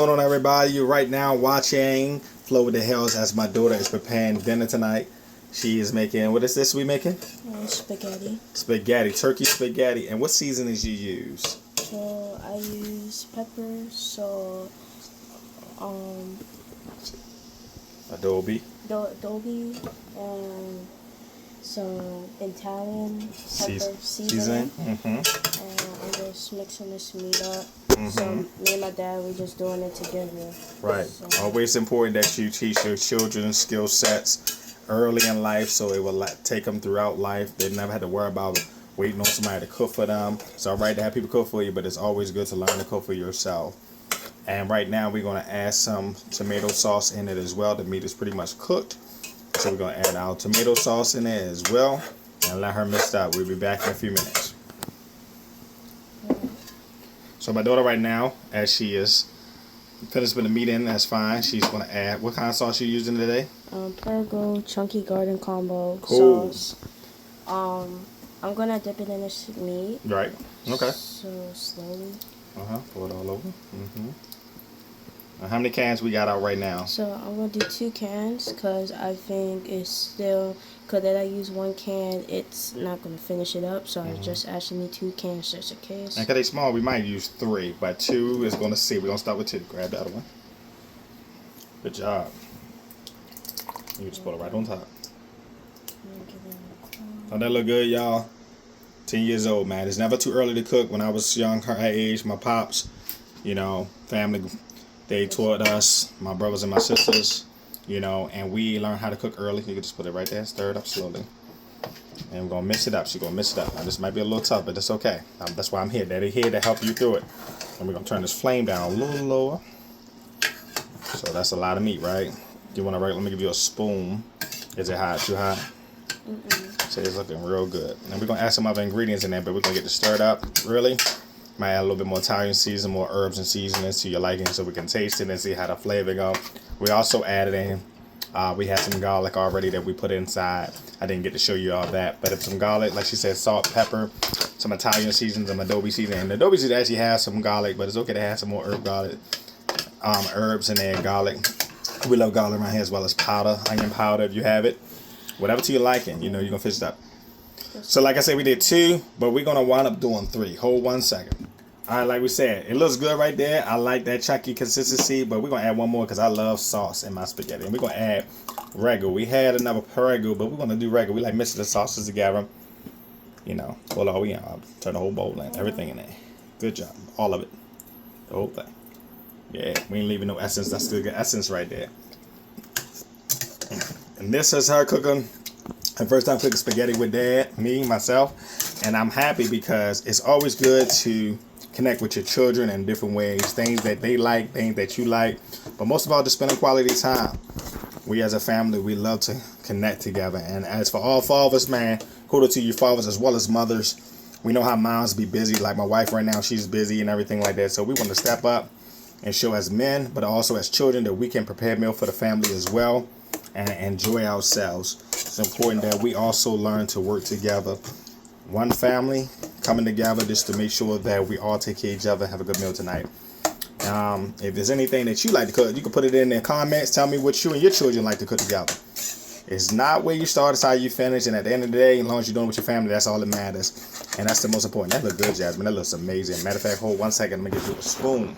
going on, everybody? You're right now watching Flow with the Hells as my daughter is preparing dinner tonight. She is making, what is this we making? Spaghetti. Spaghetti, turkey spaghetti. And what seasonings you use? So I use pepper, salt, Adobe. adobe, and some Italian pepper seasoning. Mm-hmm. And I'm just mixing this meat up. So me and my dad, we're just doing it together. Right. So. Always important that you teach your children skill sets early in life so it will take them throughout life. They never had to worry about waiting on somebody to cook for them. It's all right to have people cook for you, but it's always good to learn to cook for yourself. And right now we're going to add some tomato sauce in it as well. The meat is pretty much cooked. So we're going to add our tomato sauce in there as well and let her mix it up. We'll be back in a few minutes. So my daughter right now, as she is finished with the meat in, that's fine. She's going to add, what kind of sauce you using today? Prego Chunky Garden Combo sauce. I'm going to dip it in this meat. Right. Okay. So slowly. Pour it all over. How many cans we got out right now? So I'm going to do 2 cans because I think it's still, because if I use 1 can, it's not going to finish it up. So I just actually need 2 cans just in case. And because they're small, we might use 3, but 2 is going to see. We're going to start with 2. Grab the other one. Good job. You just put it right on top. Don't that look good, y'all? 10 years old, man. It's never too early to cook. When I was young, her age, my pops, you know, family, they taught us, my brothers and my sisters, you know, and we learned how to cook early. You can just put it right there, stir it up slowly. And we're going to mix it up. She's going to mix it up. Now, this might be a little tough, but it's okay. That's why I'm here. Daddy here to help you through it. And we're going to turn this flame down a little lower. So that's a lot of meat, right? You want to, let me give you a spoon. Is it hot? Too hot? So it's looking real good. And we're going to add some other ingredients in there, but we're going to get this stirred up, really. Might add a little bit more Italian season, more herbs and seasonings to your liking so we can taste it and see how the flavor go. We also added in, we had some garlic already that we put inside. I didn't get to show you all that, but it's some garlic, like she said, salt, pepper, some Italian seasons, some adobe seasoning. And the adobe seasoning actually has some garlic, but it's okay to have some more herbs in there, garlic. We love garlic around here as well as powder, onion powder if you have it. Whatever to your liking, you know, you're going to fix it up. So like I said, we did 2, but we're going to wind up doing 3. Hold 1 second. All right, like we said, it looks good right there. I like that chunky consistency, but we're going to add one more because I love sauce in my spaghetti. And we're going to add Prego. We had another Prego, but we're going to do Prego. We like mixing the sauces together. You know, well, all we turn the whole bowl in, everything in there. Good job. All of it. The whole thing. Yeah, we ain't leaving no essence. That's still good essence right there. And this is her cooking. Her first time cooking spaghetti with Dad, me, myself. And I'm happy because it's always good to connect with your children in different ways. Things that they like, things that you like. But most of all, just spending quality time. We as a family, we love to connect together. And as for all fathers, man, kudos to you fathers as well as mothers. We know how moms be busy. Like my wife right now, she's busy and everything like that. So we want to step up and show as men, but also as children, that we can prepare meal for the family as well and enjoy ourselves. It's important that we also learn to work together. One family coming together just to make sure that we all take care of each other, have a good meal tonight. If there's anything that you like to cook, you can put it in the comments. Tell me what you and your children like to cook together. It's not where you start, it's how you finish. And at the end of the day, as long as you're doing it with your family, that's all that matters. And that's the most important. That looks good, Jasmine. That looks amazing. Matter of fact, hold 1 second. Let me get you a spoon.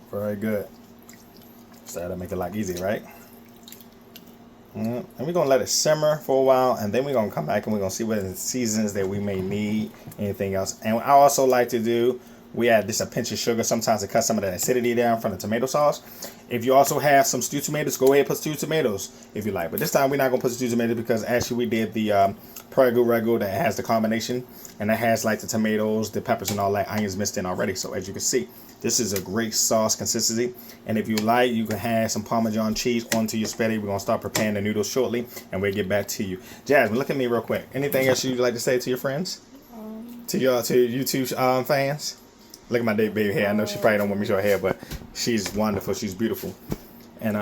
Very good. So that'll make it a lot easier, right? And we're going to let it simmer for a while, and then we're going to come back and we're going to see what seasons that we may need, anything else. And I also like to do, we add just a pinch of sugar sometimes to cut some of that acidity down from the tomato sauce. If you also have some stewed tomatoes, go ahead and put stewed tomatoes if you like. But this time we're not going to put stewed tomatoes because actually we did the Prego Rego that has the combination, and that has like the tomatoes, the peppers, and all that onions mixed in already. So as you can see, this is a great sauce consistency. And if you like, you can have some Parmesan cheese onto your spaghetti. We're going to start preparing the noodles shortly, and we'll get back to you. Jasmine, look at me real quick. Anything else you'd like to say to your friends? To your YouTube fans? Look at my baby hair. I know she probably don't want me to show her hair, but she's wonderful. She's beautiful. And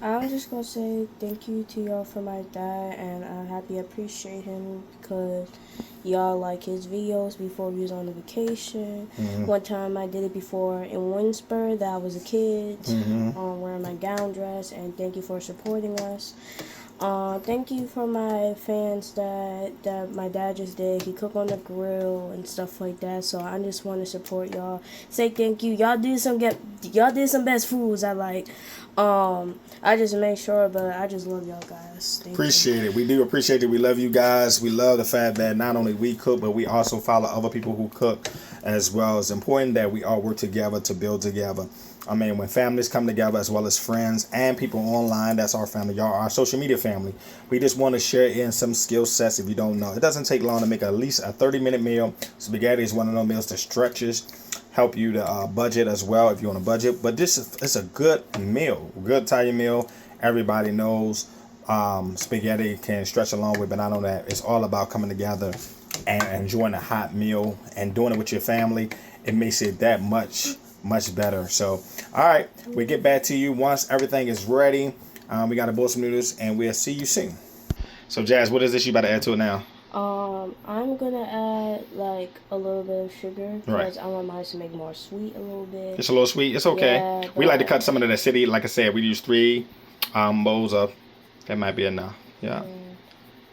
I'm just gonna say thank you to y'all for my dad, and I happy appreciate him because y'all like his videos before we was on the vacation. One time I did it before in Winsburg that I was a kid, wearing my gown dress, and thank you for supporting us. Thank you for my fans that my dad just did. He cooked on the grill and stuff like that. So I just want to support y'all. Say thank you. Y'all did some best foods I like. I just make sure, but I just love y'all guys. Thank Appreciate it. We do appreciate it. We love you guys. We love the fact that not only we cook, but we also follow other people who cook as well. It's important that we all work together to build together. I mean, when families come together as well as friends and people online, that's our family. Y'all are our social media family. We just want to share in some skill sets if you don't know. It doesn't take long to make at least a 30-minute meal. Spaghetti is one of those meals that stretches, help you to budget as well if you're on a budget. But this is a good meal, good Italian meal. Everybody knows spaghetti can stretch along with, but not only that, it's all about coming together and enjoying a hot meal and doing it with your family. It makes it that much better. So, all right, we get back to you once everything is ready. We got to boil some noodles, and we'll see you soon. So, Jazz, what is this you about to add to it now? I'm gonna add like a little bit of sugar because Right. I want mine to make more sweet a little bit. It's a little sweet. It's okay. Yeah, We like to but- cut some of the acidity. Like I said, we use 3 bowls of. That might be enough. Yeah,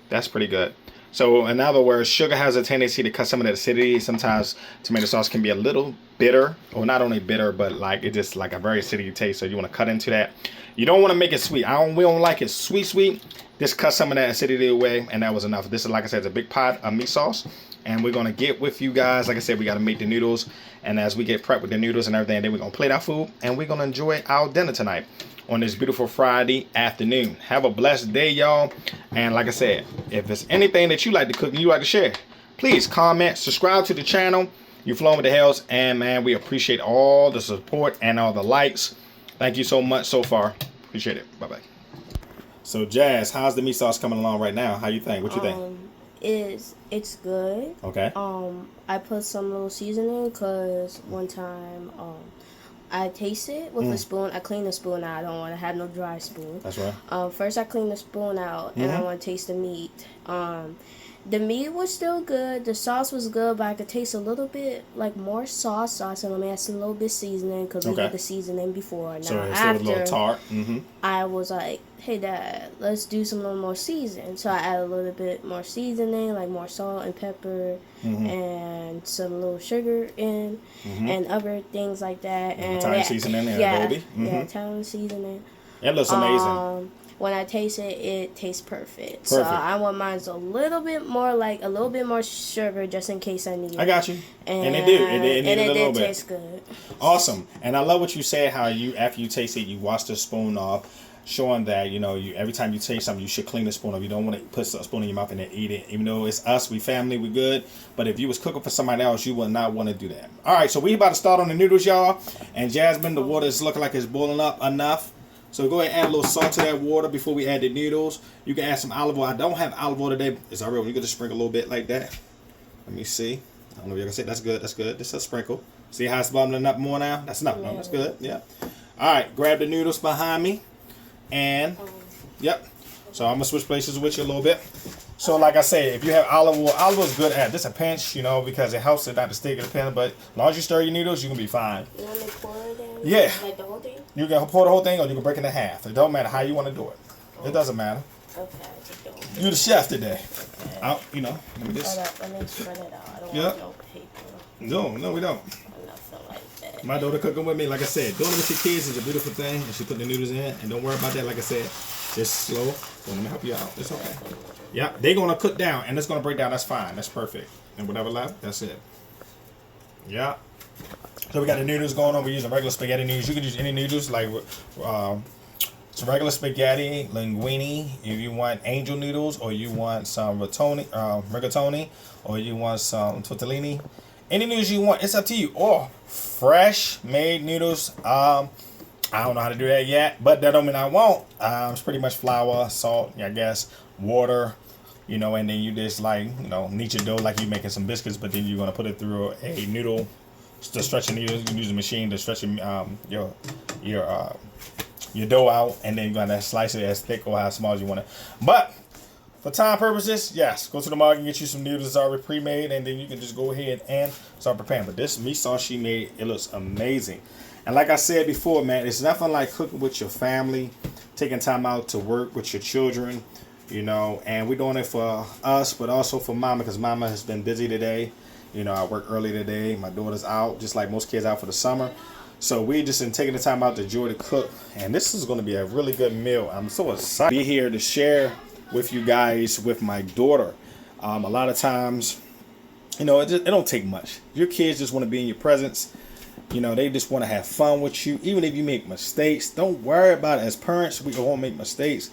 that's pretty good. So, in other words, sugar has a tendency to cut some of the acidity. Sometimes tomato sauce can be a little bitter, or not only bitter, but like it just like a very acidic taste. So you want to cut into that. You don't want to make it sweet. We don't like it sweet. Just cut some of that acidity away, and that was enough. This is, like I said, it's a big pot of meat sauce, and we're gonna get with you guys. Like I said, we gotta make the noodles, and as we get prepped with the noodles and everything, then we're gonna plate our food, and we're gonna enjoy our dinner tonight on this beautiful Friday afternoon. Have a blessed day, y'all. And like I said, if there's anything that you like to cook and you like to share, please comment, subscribe to the channel. You're flowing with the hells, and man, we appreciate all the support and all the likes. Thank you so much so far. Appreciate it. Bye bye. So Jazz, how's the meat sauce coming along right now? How you think? What you think? It's good. Okay. I put some little seasoning because one time I taste it with a spoon. I clean the spoon out. I don't want to have no dry spoon. That's right. First I clean the spoon out and I want to taste the meat. The meat was still good. The sauce was good, but I could taste a little bit like more sauce. So I said, let me add some little bit seasoning because we had the seasoning before. Now So it's still a little after, tart. I was like, hey Dad, let's do some little more seasoning. So I added a little bit more seasoning, like more salt and pepper and some little sugar in and other things like that. And Italian seasoning and adobe. yeah, Italian seasoning. It looks amazing. When I taste it, it tastes perfect. So I want mine a little bit more sugar just in case I need it. I got you. And it And it a little did bit. taste good. Awesome. And I love what you said, how you, after you taste it, you wash the spoon off, showing that, you every time you taste something, you should clean the spoon off. You don't want to put a spoon in your mouth and then eat it. Even though it's us, we family, we good. But if you was cooking for somebody else, you would not want to do that. All right, so we about to start on the noodles, y'all. And Jasmine, the water is looking like it's boiling up enough. So go ahead and add a little salt to that water before we add the noodles. You can add some olive oil. I don't have olive oil today. It's alright. You can just sprinkle a little bit like that. Let me see. I don't know if you can see. That's good. That's good. Just a sprinkle. See how it's bubbling up more now? That's enough. No, that's good. Yeah. All right. Grab the noodles behind me. And, yep. So I'm going to switch places with you a little bit. So like I say, if you have olive oil is good at this a pinch, because it helps it not to stick in the pan. But as long as you stir your noodles, you can be fine. You want me to pour it in? Yeah. Like the whole thing? You can pour the whole thing or you can break it in half. It don't matter how you want to do it. It doesn't matter. Okay, I just don't. You're the chef today. Let me just. Let me spread it out. I don't Yep. want no paper No, we don't. or nothing like that. My daughter cooking with me, like I said, doing it with your kids is a beautiful thing. And she put the noodles in, and don't worry about that. Like I said, just slow. So let me help you out. It's okay. Yeah, they're gonna cook down, and it's gonna break down. That's fine. That's perfect. And whatever left, that's it. Yeah. So we got the noodles going on. We're using regular spaghetti noodles. You can use any noodles, like some regular spaghetti, linguine. If you want angel noodles, or you want some rigatoni, or you want some tortellini. Any noodles you want, it's up to you. Or fresh made noodles. I don't know how to do that yet, but that don't mean I won't. It's pretty much flour, salt, I guess, water, and then you just knead your dough like you making some biscuits, but then you're gonna put it through a noodle to stretch your noodles. You can use a machine to stretch your your dough out, and then you're gonna slice it as thick or as small as you want it. But for time purposes, yes, go to the market and get you some noodles already pre-made, and then you can just go ahead and start preparing. But this meat sauce she made, it looks amazing. And like I said before, man, it's nothing like cooking with your family, taking time out to work with your children, you know, and we're doing it for us, but also for mama, because mama has been busy today. You know, I work early today. My daughter's out, just like most kids out for the summer. So we just been taking the time out to enjoy the cook. And this is going to be a really good meal. I'm so excited to be here to share with you guys with my daughter. A lot of times, you know, it don't take much. Your kids just want to be in your presence. You know, they just want to have fun with you. Even if you make mistakes, don't worry about it. As parents, we all make mistakes.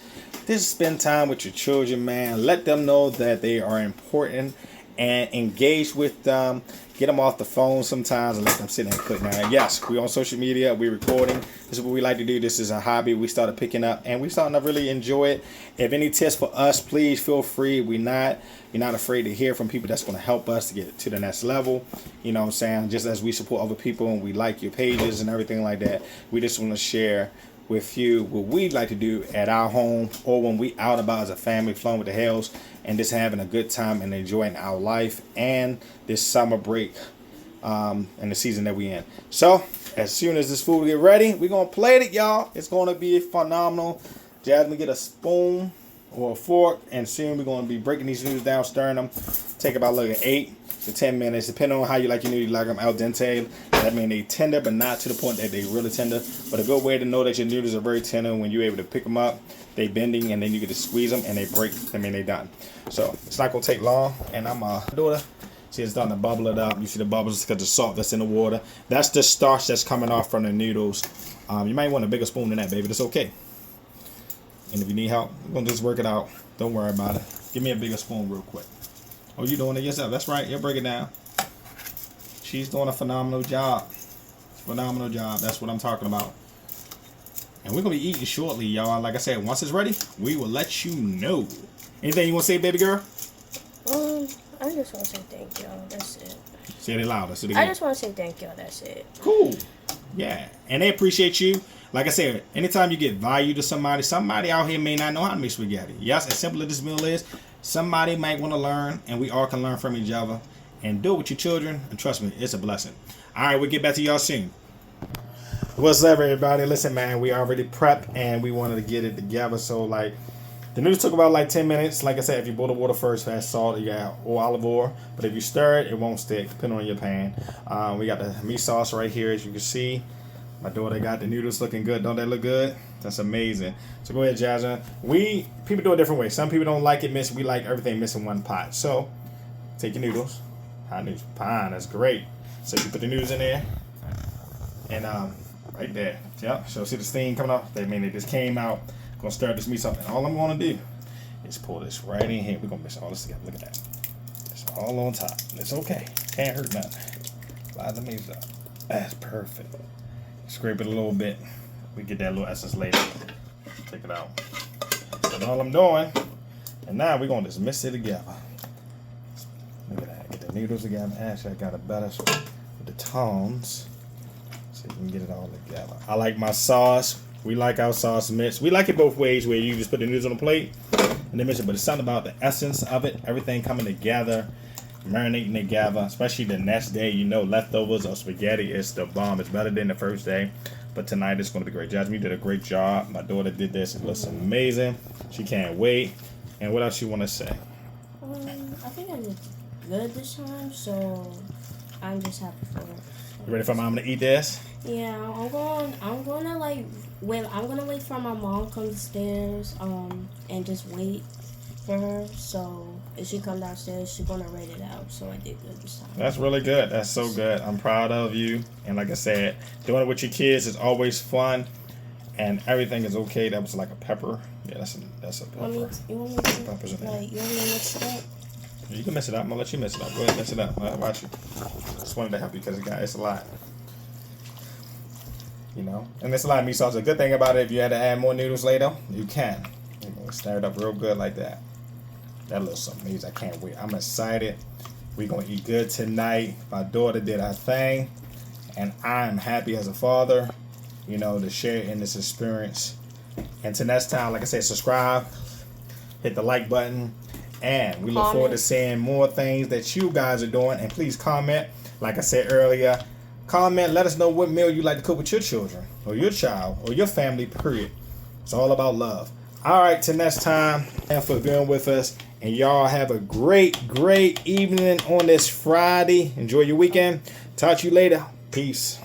Just spend time with your children, man. Let them know that they are important and engage with them. Get them off the phone sometimes and let them sit and cook. Now, yes, we on social media, we recording. This is what we like to do. This is a hobby we started picking up, and we starting to really enjoy it. If any tips for us, please feel free. We're not afraid to hear from people that's going to help us to get to the next level. You know what I'm saying? Just as we support other people and we like your pages and everything like that, we just want to share with you what we'd like to do at our home, or when we out about as a family, flowing with the hells and just having a good time and enjoying our life and this summer break and the season that we in. So as soon as this food get ready, we're gonna plate it, y'all. It's gonna be phenomenal. Jasmine, get a spoon or a fork, and soon we're gonna be breaking these noodles down, stirring them. Take about like 8 to 10 minutes, depending on how you like your noodles. Like them al dente, that means they tender, but not to the point that they really tender. But a good way to know that your noodles are very tender, when you're able to pick them up, they bending, and then you get to squeeze them and they break. I mean, they done. So it's not gonna take long. And I'm daughter, see, it's starting to bubble it up. You see the bubbles because the salt that's in the water. That's the starch that's coming off from the noodles. You might want a bigger spoon than that, baby. That's okay. And if you need help, we're gonna just work it out. Don't worry about it. Give me a bigger spoon real quick. Oh, you doing it yourself? That's right. You'll break it down. She's doing a phenomenal job. Phenomenal job. That's what I'm talking about. And we're going to be eating shortly, y'all. Like I said, once it's ready, we will let you know. Anything you want to say, baby girl? I just want to say thank y'all. That's it. Say it louder. I just want to say thank y'all. That's it. Cool. Yeah. And they appreciate you. Like I said, anytime you get value to somebody out here may not know how to make spaghetti. Yes, as simple as this meal is, somebody might want to learn, and we all can learn from each other. And do it with your children, and trust me, it's a blessing. All right, we'll get back to y'all soon. What's up, everybody? Listen, man, we already prepped, and we wanted to get it together. So, like, the noodles took about like 10 minutes. Like I said, if you boil the water first, add salt, you got olive oil. But if you stir it, it won't stick, depending on your pan. We got the meat sauce right here, as you can see. My daughter got the noodles looking good. Don't they look good? That's amazing. So go ahead, Jasmine. People do it different ways. Some people don't like it mixed. We like everything mixed in one pot. So take your noodles. Hot noodles. Fine, that's great. So you put the noodles in there. And right there. Yep. So see the steam coming off? That means it just came out. Gonna stir this meat up. And all I'm gonna do is pull this right in here. We're gonna mix all this together. Look at that. It's all on top. It's okay. Can't hurt nothing. Slide the meat up. That's perfect. Scrape it a little bit. We get that little essence later. Take it out. That's all I'm doing. And now we're gonna just mix it together. Look at that. Get the noodles together. Actually, I got it better with the tongs, so you can get it all together. I like my sauce. We like our sauce mixed. We like it both ways, where you just put the noodles on the plate and then mix it. But it's something about the essence of it. Everything coming together, marinating together, especially the next day. You know, leftovers or spaghetti is the bomb. It's better than the first day. But tonight it's going to be great. Jasmine, you did a great job. My daughter did this. It looks amazing. She can't wait. And what else you want to say? I think I did good this time, so I'm just happy for it. You ready for mom to eat this? Yeah, I'm gonna wait for my mom come upstairs, and just wait for her. So if she come downstairs, she's gonna rate it out. So I did good this time. That's really good. That's so good. I'm proud of you. And like I said, doing it with your kids is always fun, and everything is okay. That was like a pepper. Yeah, that's a pepper. You want me to mix it up? You can mess it up. I'm gonna let you mess it up. Go ahead, mess it up. Watch you. Just wanted to help you because it's a lot. You know, and it's a lot of meat sauce. The good thing about it, if you had to add more noodles later, you can. You know, stir it up real good like that. That looks amazing. I can't wait. I'm excited. We're gonna eat good tonight. My daughter did her thing, and I'm happy as a father. you know, to share in this experience. Until next time, like I said, subscribe, hit the like button, and we look forward to seeing more things that you guys are doing. And please comment. Like I said earlier, comment, let us know what meal you like to cook with your children or your child or your family, period. It's all about love. All right, till next time, and for being with us. And y'all have a great evening on this Friday. Enjoy your weekend. Talk to you later. Peace.